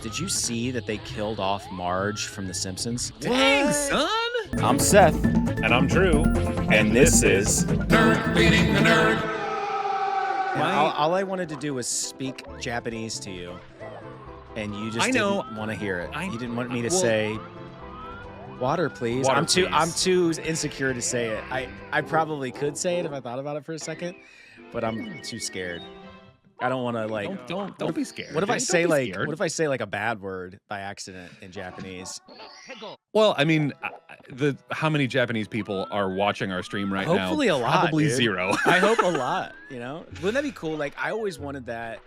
Did you see that they killed off Marge from The Simpsons? Dang, son! I'm Seth. And I'm Drew. And this is Nerd Feeding the Nerd. All I wanted to do was speak Japanese to you, and you just didn't want to hear it. You didn't want me to say water, please. Water, I'm too insecure to say it. I probably could say it if I thought about it for a second, but I'm too scared. I don't want to like. Don't be scared. What if I say Don't be scared. what if I say like a bad word by accident in Japanese? Well, I mean, how many Japanese people are watching our stream right now? Hopefully a lot. Probably dude. zero. I hope a lot. You know, wouldn't that be cool? Like I always wanted that.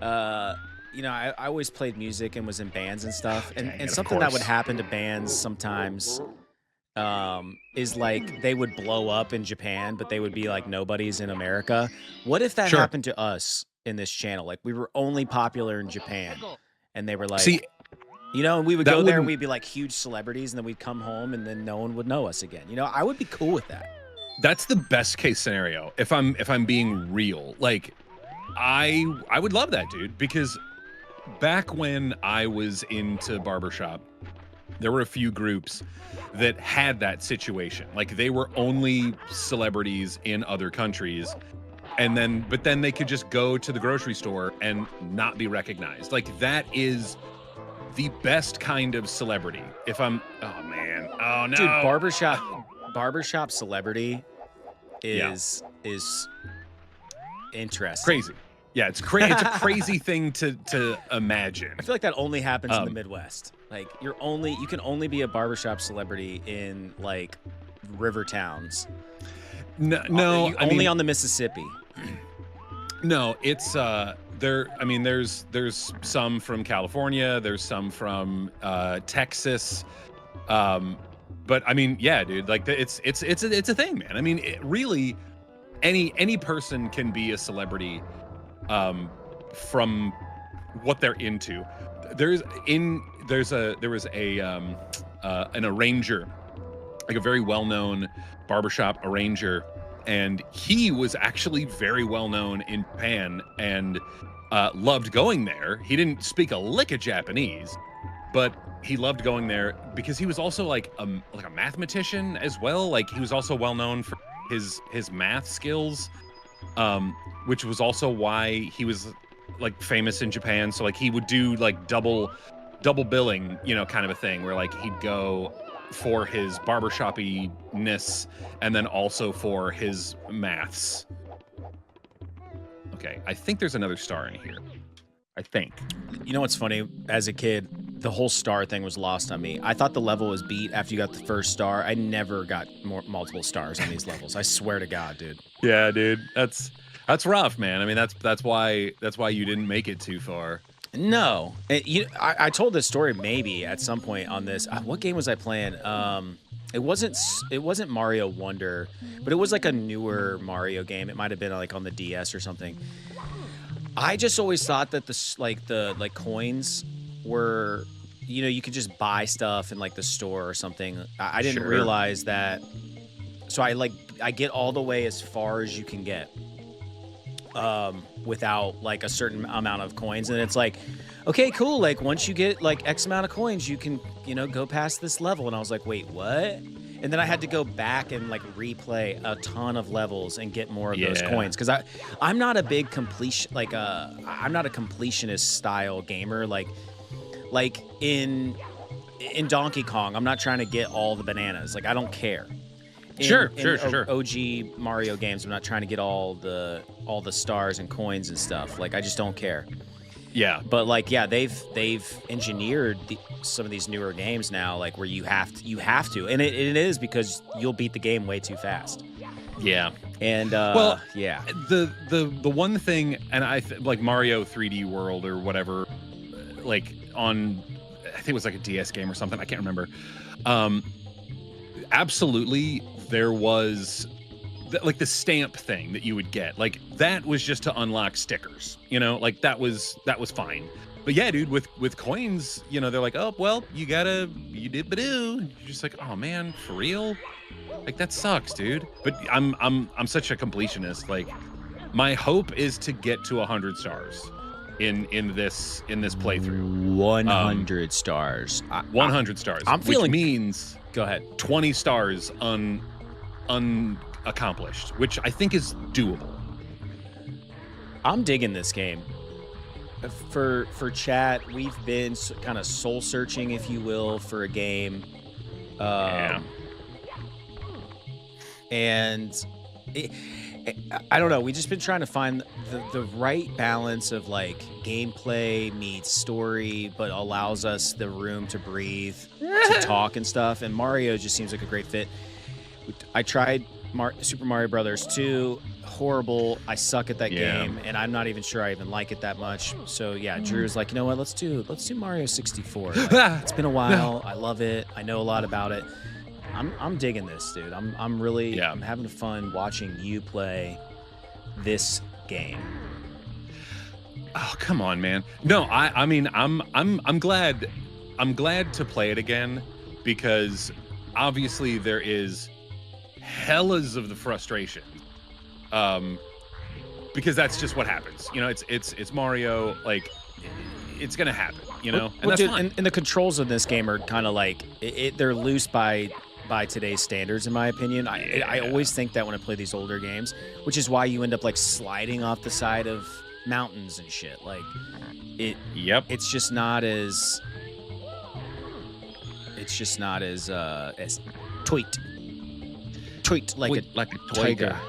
You know, I always played music and was in bands and stuff, and something that would happen to bands sometimes. Is like they would blow up in Japan, but they would be like nobodies in America. What if that happened to us in this channel? Like we were only popular in Japan, and they were like, you know, and we would go there and we'd be like huge celebrities, and then we'd come home and then no one would know us again. You know, I would be cool with that. That's the best case scenario. If I'm being real, like I would love that, dude, because back when I was into Barbershop, there were a few groups that had that situation. Like they were only celebrities in other countries, but then they could just go to the grocery store and not be recognized. Like that is the best kind of celebrity. Oh no. Dude, barbershop celebrity is interesting. Crazy. Yeah, it's crazy. It's a crazy thing to imagine. I feel like that only happens in the Midwest. Like you can only be a barbershop celebrity in like river towns. No, only on the Mississippi. No, it's there. I mean, there's some from California. There's some from Texas. But I mean, yeah, dude. Like it's a thing, man. I mean, really, any person can be a celebrity. From what they're into. There was an arranger, like a very well-known barbershop arranger, and he was actually very well-known in Japan and loved going there. He didn't speak a lick of Japanese, but he loved going there because he was also like a mathematician as well. Like he was also well-known for his math skills. Which was also why he was like famous in Japan. So like he would do like double billing, you know, kind of a thing where like he'd go for his barbershop-ness and then also for his maths. Okay, I think there's another star in here. I think. You know what's funny? As a kid, the whole star thing was lost on me. I thought the level was beat after you got the first star. I never got multiple stars on these levels. I swear to God, dude. Yeah, dude. That's rough, man. I mean, that's why you didn't make it too far. No. I told this story maybe at some point on this. What game was I playing? It wasn't Mario Wonder, but it was like a newer Mario game. It might have been like on the DS or something. I just always thought that the coins were, you know, you could just buy stuff in like the store or something. I didn't realize that. So I get all the way as far as you can get without like a certain amount of coins, and it's like, okay, cool, like once you get like X amount of coins you can, you know, go past this level. And I was like, wait, what? And then I had to go back and like replay a ton of levels and get more of those coins, because I'm not a big I'm not a completionist style gamer. Like in Donkey Kong, I'm not trying to get all the bananas. Like I don't care. Sure. OG Mario games, I'm not trying to get all the stars and coins and stuff. Like I just don't care. Yeah. But like, yeah, they've engineered some of these newer games now, like where you have to, and it is because you'll beat the game way too fast. Yeah. And yeah. The one thing, and like Mario 3D World or whatever, like on, I think it was like a DS game or something. I can't remember. Absolutely, there was like the stamp thing that you would get. Like that was just to unlock stickers, you know, like that was fine. But yeah, dude, with coins, you know, they're like, oh, well, you did badoo. You're just like, oh man, for real? Like that sucks, dude. But I'm such a completionist. Like my hope is to get to 100 stars. in this playthrough. 100 stars. 100 stars. I'm feeling. Which means Go ahead. 20 stars unaccomplished, which I think is doable. I'm digging this game. For chat, we've been kind of soul searching, if you will, for a game. And I don't know. We've just been trying to find the right balance of like gameplay meets story, but allows us the room to breathe, to talk and stuff. And Mario just seems like a great fit. I tried Super Mario Brothers 2. Horrible. I suck at that game, and I'm not even sure I even like it that much. So yeah, Drew's like, you know what? Let's do Mario 64. Like, it's been a while. I love it. I know a lot about it. I'm digging this, dude. I'm really I'm having fun watching you play this game. Oh, come on, man. No, I mean I'm glad to play it again, because obviously there is hellas of the frustration. Because that's just what happens. You know, it's Mario, like it's gonna happen, you know? And that's fine. And the controls of this game are kind of like they're loose by today's standards, in my opinion. I always think that when I play these older games, which is why you end up like sliding off the side of mountains and shit. Like it's just not as tweet like a tiger.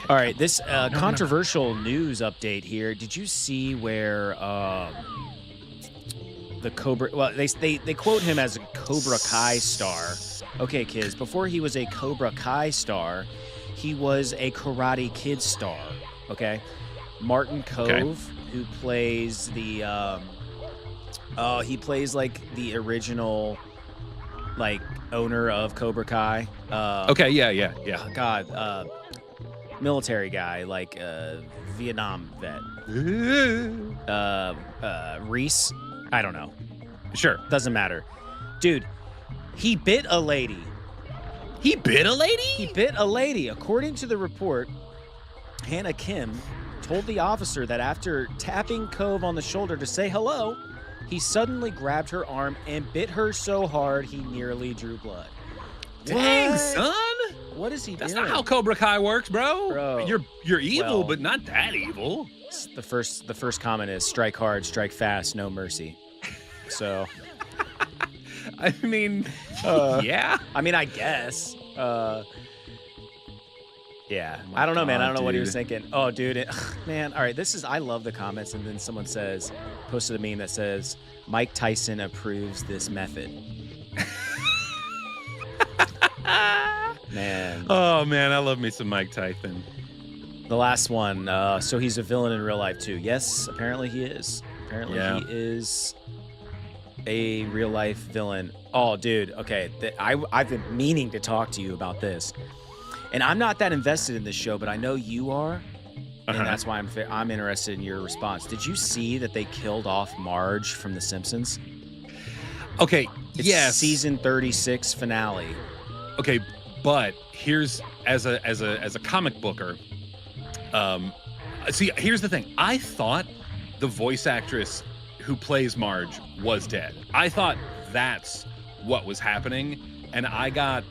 All right, this controversial news update here. Did you see where the Cobra? Well, they quote him as a Cobra Kai star. Okay, kids. Before he was a Cobra Kai star, he was a Karate Kid star. Okay, Martin Cove, who plays the he plays like the original like owner of Cobra Kai. Yeah. God. Military guy, like Vietnam vet. Reese? I don't know. Sure. Doesn't matter. Dude, he bit a lady. He bit a lady? He bit a lady. According to the report, Hannah Kim told the officer that after tapping Cove on the shoulder to say hello, he suddenly grabbed her arm and bit her so hard he nearly drew blood. Dang, son! What is he doing? That's not how Cobra Kai works, bro. You're evil, but not that evil. The first comment is strike hard, strike fast, no mercy. So, I mean, yeah. I mean, I guess. Yeah. I don't know, man. I don't know what he was thinking. Oh, dude, man. All right, I love the comments, and then someone posted a meme that says, Mike Tyson approves this method. Man. Oh, man, I love me some Mike Tyson. The last one. So he's a villain in real life, too. Yes, apparently he is. Apparently he is a real-life villain. Oh, dude, okay. I've been meaning to talk to you about this. And I'm not that invested in this show, but I know you are. And that's why I'm interested in your response. Did you see that they killed off Marge from The Simpsons? Okay, it's season 36 finale. Okay, but here's as a comic booker, see, here's the thing. I thought the voice actress who plays Marge was dead. I thought that's what was happening, and I got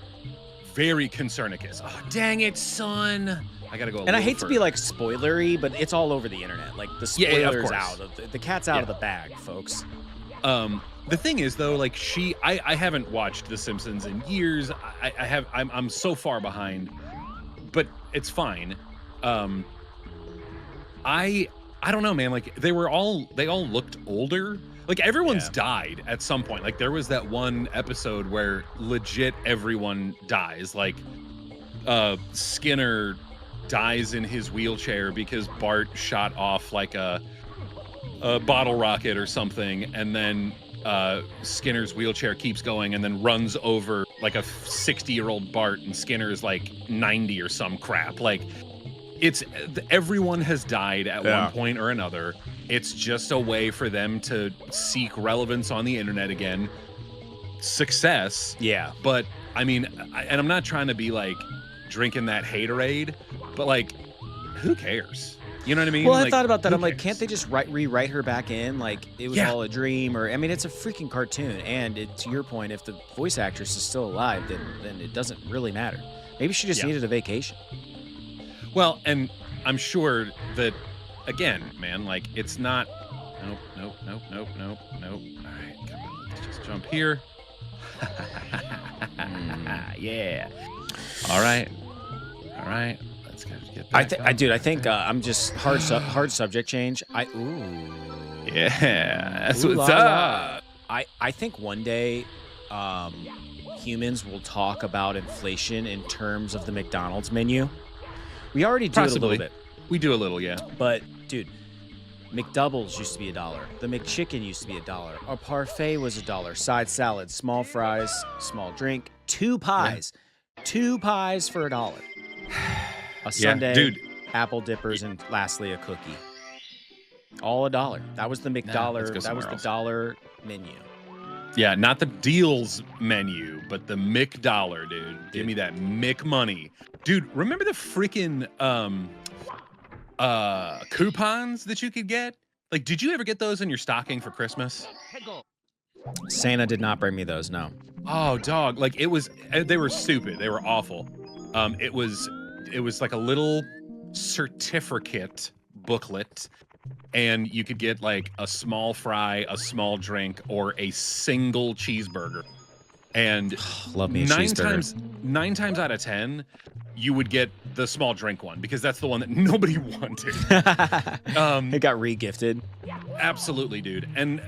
very concernicus. Oh, dang it, son. I gotta go. And I hate to be like spoilery, but it's all over the internet. Like the spoiler's out of the cat's out of the bag, folks. The thing is, though, like I haven't watched The Simpsons in years. I'm so far behind, but it's fine. I don't know, man. Like they all looked older. Like everyone's died at some point. Like there was that one episode where legit everyone dies. Like Skinner dies in his wheelchair because Bart shot off like a bottle rocket or something, and then Skinner's wheelchair keeps going and then runs over like a 60-year-old Bart, and Skinner's like 90 or some crap. Like everyone has died at one point or another. It's just a way for them to seek relevance on the internet again. Success. Yeah. But I mean, and I'm not trying to be like drinking that haterade, but like, who cares? You know what I mean? Well, like, I thought about that. who I'm like, cares? can't they just rewrite her back in? Like, it was all a dream, or I mean, it's a freaking cartoon. And to your point, if the voice actress is still alive, then it doesn't really matter. Maybe she just needed a vacation. Well, and I'm sure that, again, man, like, it's not. Nope. All right, come on, let's just jump here. Yeah. All right. Let's get back. I think I'm just hard subject change. Yeah, that's what's up. I think one day, humans will talk about inflation in terms of the McDonald's menu. We already do it a little bit. We do a little, yeah. But dude, McDoubles used to be $1. The McChicken used to be $1. A parfait was $1. Side salad, small fries, small drink, 2 pies. Yeah. 2 pies for $1. A sundae, dude. Apple dippers, and lastly a cookie. All $1. That was the McDollar. That was the dollar menu. Yeah, not the deals menu, but the McDollar, dude. Give me that McMoney. Dude, remember the freaking coupons that you could get? Like, did you ever get those in your stocking for Christmas? Santa did not bring me those, no. Oh, dog. Like, they were stupid. They were awful. It was like a little certificate booklet, and you could get like a small fry, a small drink, or a single cheeseburger. And love me a cheeseburger. 9 times out of 10, you would get the small drink one because that's the one that nobody wanted. It got re-gifted. Absolutely, dude. And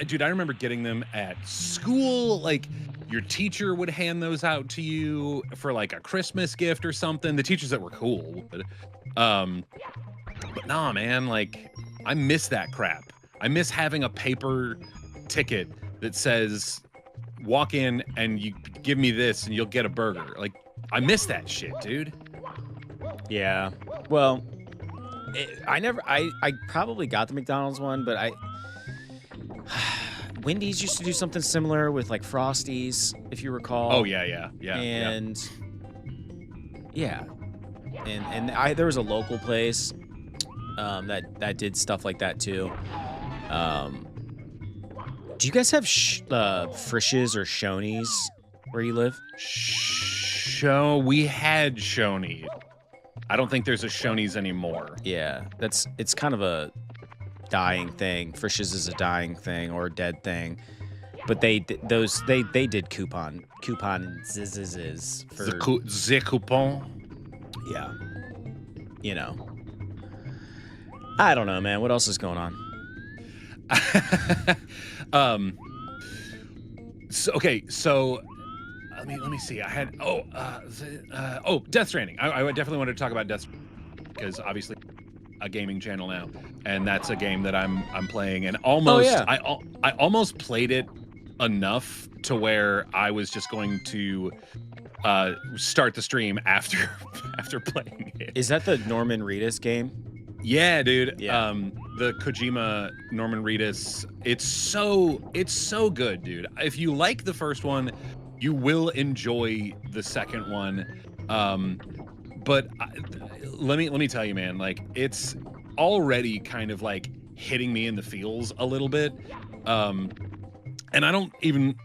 dude, I remember getting them at school. Like, your teacher would hand those out to you for like a Christmas gift or something. The teachers that were cool. But nah, man, like, I miss that crap. I miss having a paper ticket that says, walk in and you give me this and you'll get a burger. Like, I miss that shit, dude. Yeah. Well, I probably got the McDonald's one, but Wendy's used to do something similar with like Frosties, if you recall. Oh yeah. And there was a local place that did stuff like that too. Do you guys have Freshies or Shonies where you live? We had Shoney. I don't think there's a Shoney's anymore. Yeah, it's kind of a dying thing. Freshies is a dying thing or a dead thing. But they did coupon zizzes for the coupon. Yeah. You know. I don't know, man. What else is going on? So let me see. I had Death Stranding. I definitely wanted to talk about Death Stranding because obviously a gaming channel now, and that's a game that I'm playing, and almost I almost played it enough to where I was just going to start the stream after playing it. Is that the Norman Reedus game? Yeah, dude. Yeah. The Kojima Norman Reedus. It's so good, dude. If you like the first one, you will enjoy the second one. But let me tell you, man, like, it's already kind of like hitting me in the feels a little bit. And I don't even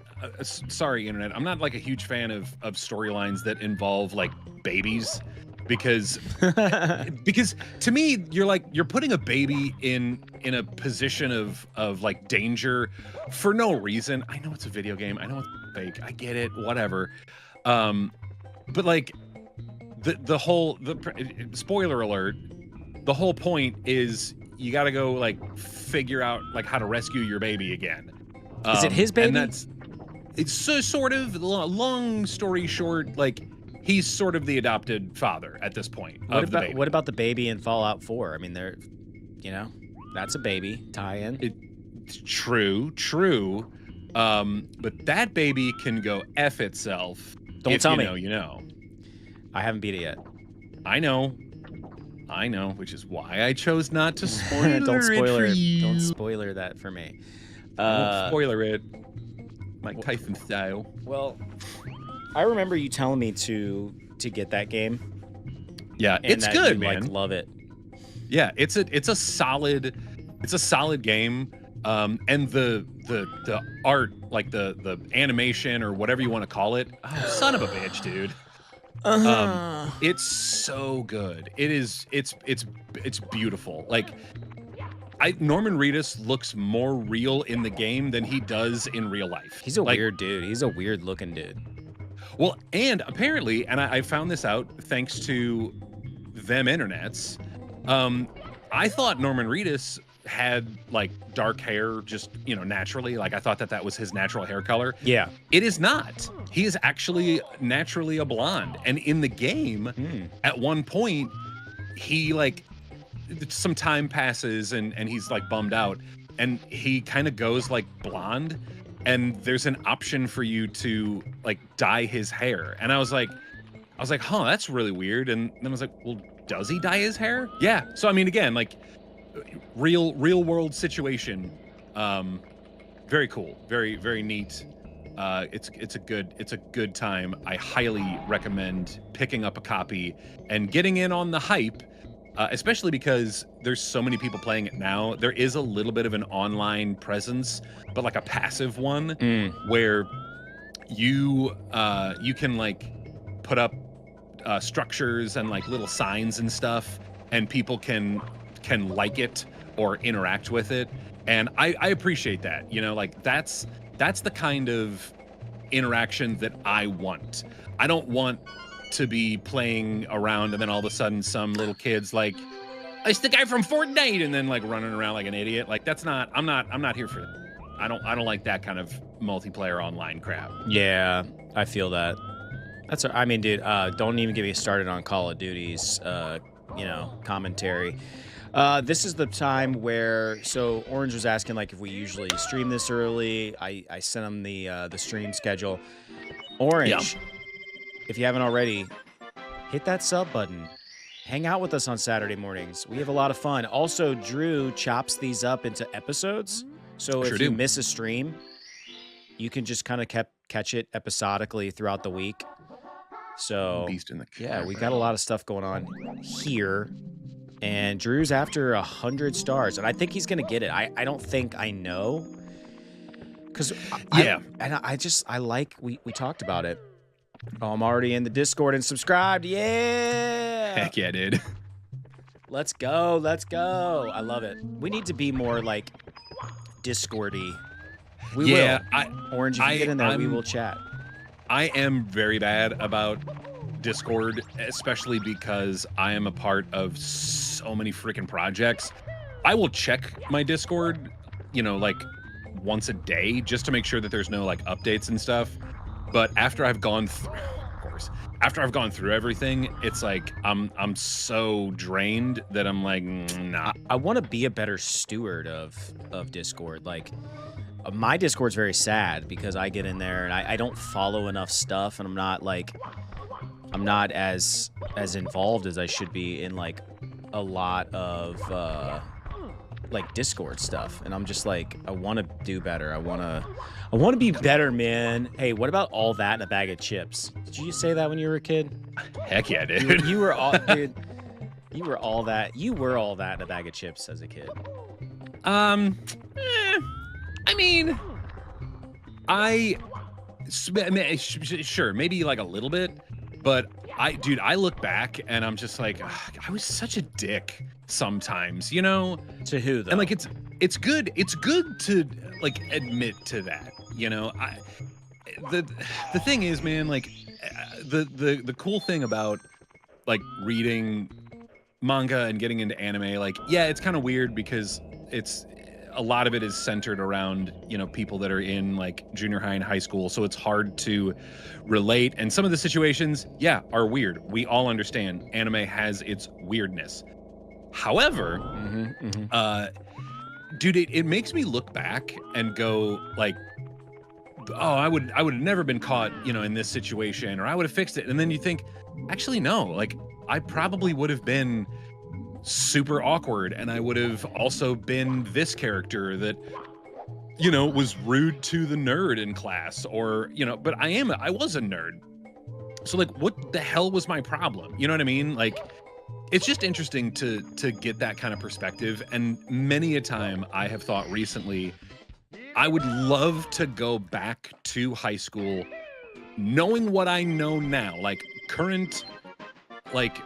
sorry, internet. I'm not like a huge fan of storylines that involve like babies. Because to me, you're putting a baby in a position of like danger for no reason. I know it's a video game. I know it's fake. I get it. Whatever. But like the whole spoiler alert. The whole point is you got to go like figure out like how to rescue your baby again. Is it his baby? And it's sort of long story short, like. He's sort of the adopted father at this point. What about the baby in Fallout 4? I mean, that's a baby tie-in. True. But that baby can go F itself. Don't tell me. You know. I haven't beat it yet. I know, which is why I chose not to spoiler Don't spoiler it for you. Don't spoiler that for me. Don't spoiler it. Mike Tyson style. Well, I remember you telling me to get that game. Yeah, and it's that good, you, man. Like, love it. Yeah, it's a solid game. And the art, like the animation or whatever you want to call it, oh son of a bitch, dude. It's so good. It's beautiful. Like Norman Reedus looks more real in the game than he does in real life. He's a weird dude. He's a weird looking dude. Well, and apparently, and I found this out thanks to them internets. I thought Norman Reedus had like dark hair just, naturally. Like I thought that was his natural hair color. Yeah. It is not. He is actually naturally a blonde. And in the game, at one point, he like some time passes and he's like bummed out and he kind of goes like blonde, and there's an option for you to like dye his hair. And I was like, huh, that's really weird. And then I was like, well, does he dye his hair? Yeah. So I mean, again, like real world situation. Very cool. Very, very neat. It's a good time. I highly recommend picking up a copy and getting in on the hype, especially because there's so many people playing it now. There is a little bit of an online presence, but like a passive one where you can like put up structures and like little signs and stuff, and people can like it or interact with it. And I appreciate that. Like that's the kind of interaction that I want. I don't want to be playing around and then all of a sudden some little kid's like, it's the guy from Fortnite, and then like running around like an idiot. Like I'm not here for that. I don't like that kind of multiplayer online crap. Yeah, I feel that. I mean, dude, don't even get me started on Call of Duty's commentary. This is the time where, so Orange was asking like if we usually stream this early. I sent him the stream schedule. Orange, if you haven't already, hit that sub button. Hang out with us on Saturday mornings. We have a lot of fun. Also, Drew chops these up into episodes. So if you miss a stream, you can just kind of catch it episodically throughout the week. So yeah, we got a lot of stuff going on here. And Drew's after 100 stars, and I think he's gonna get it. I don't think I know, because I like we talked about it. Oh, I'm already in the Discord and subscribed. Yeah. Heck yeah, dude. Let's go. I love it. We need to be more like Discordy. We will. Orange, if you get in there, we will chat. I am very bad about Discord, especially because I am a part of so many freaking projects. I will check my Discord, like once a day just to make sure that there's no like updates and stuff. But after I've gone through everything, it's like I'm so drained that I'm like, nah. I want to be a better steward of Discord. Like my Discord's very sad because I get in there and I don't follow enough stuff, and I'm not as involved as I should be in like a lot of like Discord stuff, and I'm just like, I want to do better. I want to be better, man. Hey, what about all that in a bag of chips? Did you say that when you were a kid? Heck yeah, dude. You were all, dude. You were all that. You were all that in a bag of chips as a kid. I mean, sure, maybe like a little bit. But I look back and I'm just like, I was such a dick sometimes, To who though? And like it's good to like admit to that, The thing is, man, like the cool thing about like reading manga and getting into anime, like, yeah, it's kind of weird because a lot of it is centered around, people that are in like junior high and high school. So it's hard to relate. And some of the situations, are weird. We all understand anime has its weirdness. However, dude, it makes me look back and go like, oh, I would have never been caught, in this situation, or I would have fixed it. And then you think, actually, no, like I probably would have been super awkward, and I would have also been this character that was rude to the nerd in class, or but I was a nerd, so like what the hell was my problem? You know what I mean? Like it's just interesting to get that kind of perspective. And many a time I have thought recently, I would love to go back to high school knowing what I know now, like current, like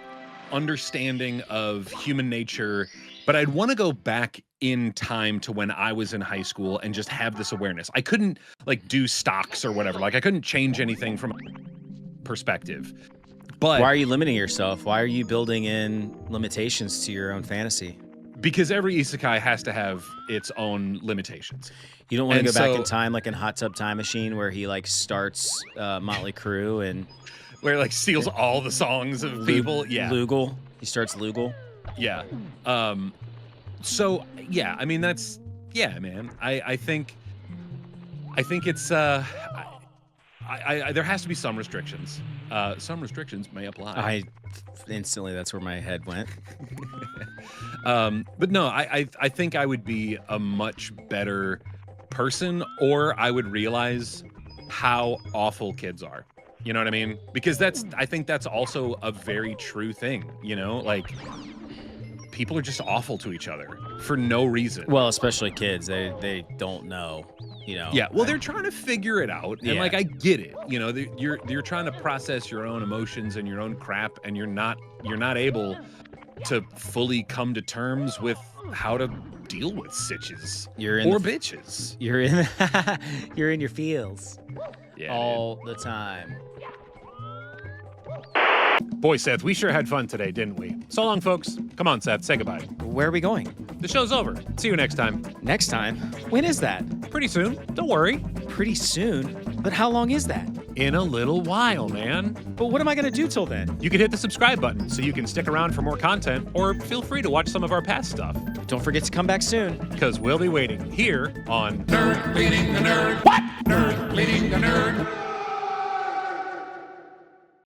understanding of human nature, but I'd want to go back in time to when I was in high school and just have this awareness. I couldn't like do stocks or whatever. Like I couldn't change anything from perspective. But why are you limiting yourself? Why are you building in limitations to your own fantasy? Because every isekai has to have its own limitations. You don't want to go back in time like in Hot Tub Time Machine where he like starts Motley Crue and where like steals all the songs of people. Yeah. Lugal. He starts Lugal. Yeah. So yeah, I mean that's man. I think it's there has to be some restrictions. Some restrictions may apply. Instantly that's where my head went. But no, I think I would be a much better person, or I would realize how awful kids are. You know what I mean? Because I think that's also a very true thing, you know? Like people are just awful to each other for no reason. Well, especially kids. They don't know, you know. Yeah, well, they're trying to figure it out. And like I get it. You know, you're trying to process your own emotions and your own crap, and you're not able to fully come to terms with how to deal with sitches or bitches. You're in your feels all the time. Boy, Seth, we sure had fun today, didn't we? So long, folks. Come on, Seth, say goodbye. Where are we going? The show's over. See you next time. Next time? When is that? Pretty soon. Don't worry. Pretty soon? But how long is that? In a little while, man. But what am I going to do till then? You can hit the subscribe button so you can stick around for more content, or feel free to watch some of our past stuff. Don't forget to come back soon. Because we'll be waiting here on Nerd Feeding the Nerd. What?